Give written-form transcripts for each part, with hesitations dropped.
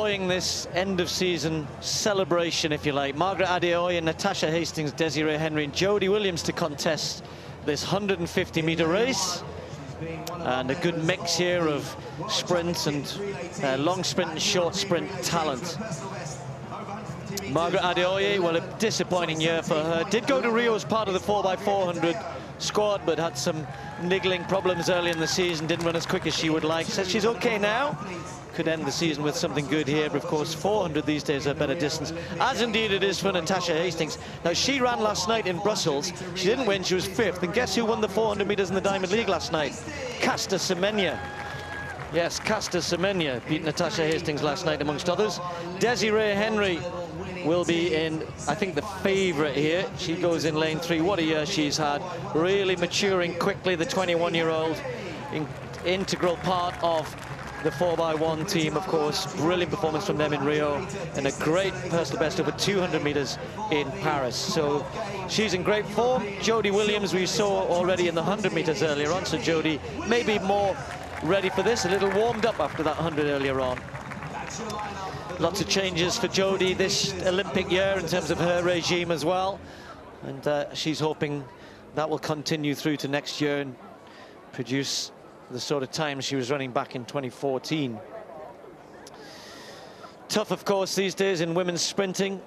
Enjoying this end-of-season celebration, if you like. Margaret Adeoye, Natasha Hastings, Desiree Henry and Jodie Williams to contest this 150-meter race. And a good mix here of sprint and long sprint and short sprint talent. Margaret Adeoye, well, a disappointing year for her. Did go to Rio as part of the 4x400 squad, but had some niggling problems early in the season. Didn't run as quick as she would like. Says she's okay now. Could end the season with something good here, but of course 400 these days are a better distance, as indeed it is for Natasha Hastings. Now, she ran last night in Brussels. She didn't win, she was 5th, and guess who won the 400 meters in the Diamond League last night? Caster Semenya. Yes, Caster Semenya beat Natasha Hastings last night, amongst others. Desiree Henry will be in, I think, the favorite here. She goes in lane 3. What a year she's had, really maturing quickly. The 21-year-old, integral part of the 4x1 team, of course. Brilliant performance from them in Rio, and a great personal best over 200 meters in Paris. So she's in great form. Jodie Williams we saw already in the 100 meters earlier on, so Jodie may be more ready for this, a little warmed up after that 100 earlier on. Lots of changes for Jodie this Olympic year in terms of her regime as well, and she's hoping that will continue through to next year and produce the sort of time she was running back in 2014. Tough, of course, these days in women's sprinting,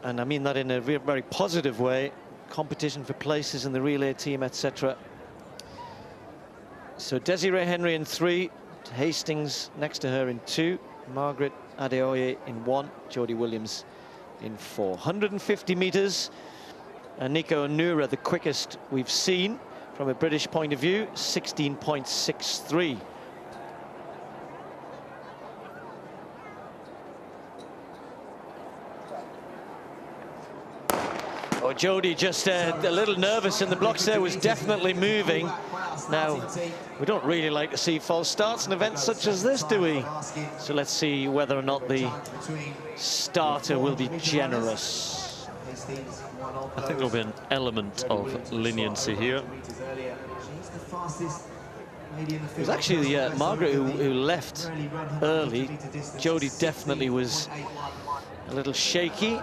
and I mean that in a very positive way. Competition for places in the relay team, etc. So Desiree Henry in 3, Hastings next to her in 2, Margaret Adeoye in 1, Jodie Williams in 4. 150 meters, Anika Onura, the quickest we've seen from a British point of view, 16.63. Oh, Jodie just a little nervous in the blocks there, was definitely moving. Now, we don't really like to see false starts in events such as this, do we? So let's see whether or not the starter will be generous. I think there'll be an element of leniency here. It was actually Margaret who left early. Jodie definitely was a little shaky.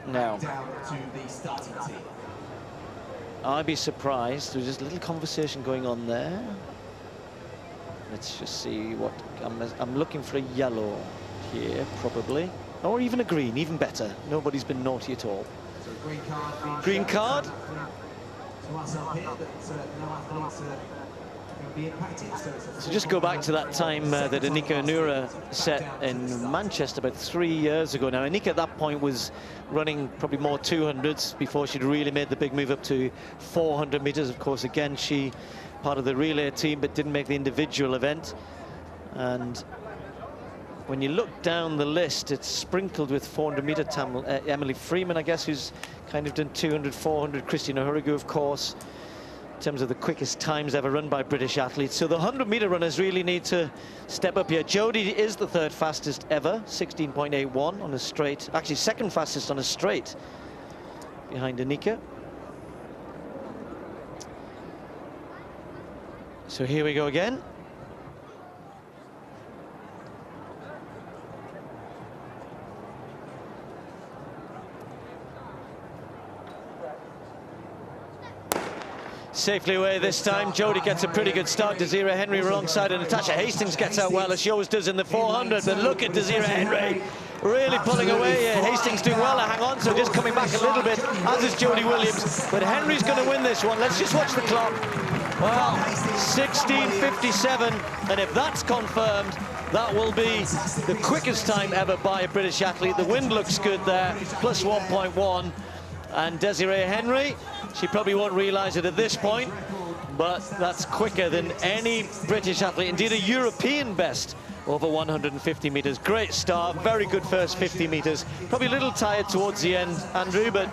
Now, I'd be surprised. There's just a little conversation going on there. Let's just see what I'm looking for. A yellow here, probably, or even a green, even better. Nobody's been naughty at all. Green card. So just go back to that time that Anika Onura set in Manchester about 3 years ago. Now, Anika at that point was running probably more 200s before she'd really made the big move up to 400 meters. Of course, again, she part of the relay team, but didn't make the individual event. And when you look down the list, it's sprinkled with 400-meter Emily Freeman, I guess, who's kind of done 200, 400. Christina Hurigu, of course, in terms of the quickest times ever run by British athletes. So the 100-meter runners really need to step up here. Jodie is the 3rd fastest ever, 16.81 on a straight. Actually, 2nd fastest on a straight, behind Anika. So here we go again. Safely away this time. Jodie gets a pretty good start. Desiree Henry alongside, and Natasha Hastings gets out well, as she always does in the 400. But look at Desiree Henry really pulling away here. Hastings doing well to hang on, so just coming back a little bit, as is Jodie Williams. But Henry's going to win this one. Let's just watch the clock. Well, 16:57, and if that's confirmed, that will be the quickest time ever by a British athlete. The wind looks good there, plus 1.1. And Desiree Henry, she probably won't realize it at this point, but that's quicker than any British athlete, indeed a European best over 150 meters. Great start, very good first 50 meters. Probably a little tired towards the end, Andrew, but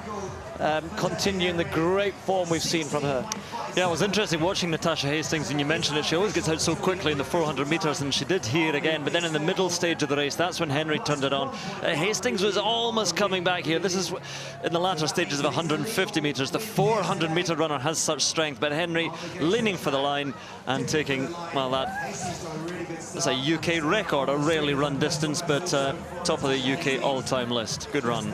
continuing the great form we've seen from her. Yeah, it was interesting watching Natasha Hastings, and you mentioned it, she always gets out so quickly in the 400 metres, and she did here again, but then in the middle stage of the race, that's when Henry turned it on. Hastings was almost coming back here. This is in the latter stages of 150 metres. The 400 metre runner has such strength, but Henry leaning for the line and taking, well, that's a UK record, a rarely run distance, but top of the UK all-time list. Good run.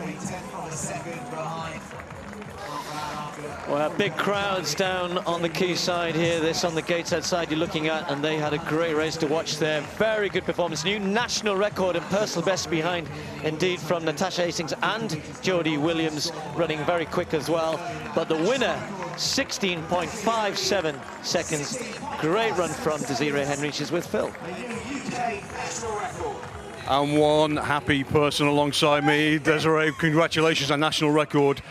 Well, big crowds down on the quayside here. This on the Gateshead side you're looking at, and they had a great race to watch there. Very good performance. New national record and personal best behind, indeed, from Natasha Hastings and Jodie Williams, running very quick as well. But the winner, 16.57 seconds. Great run from Desiree Henry. She's with Phil. And one happy person alongside me. Desiree, congratulations on national record.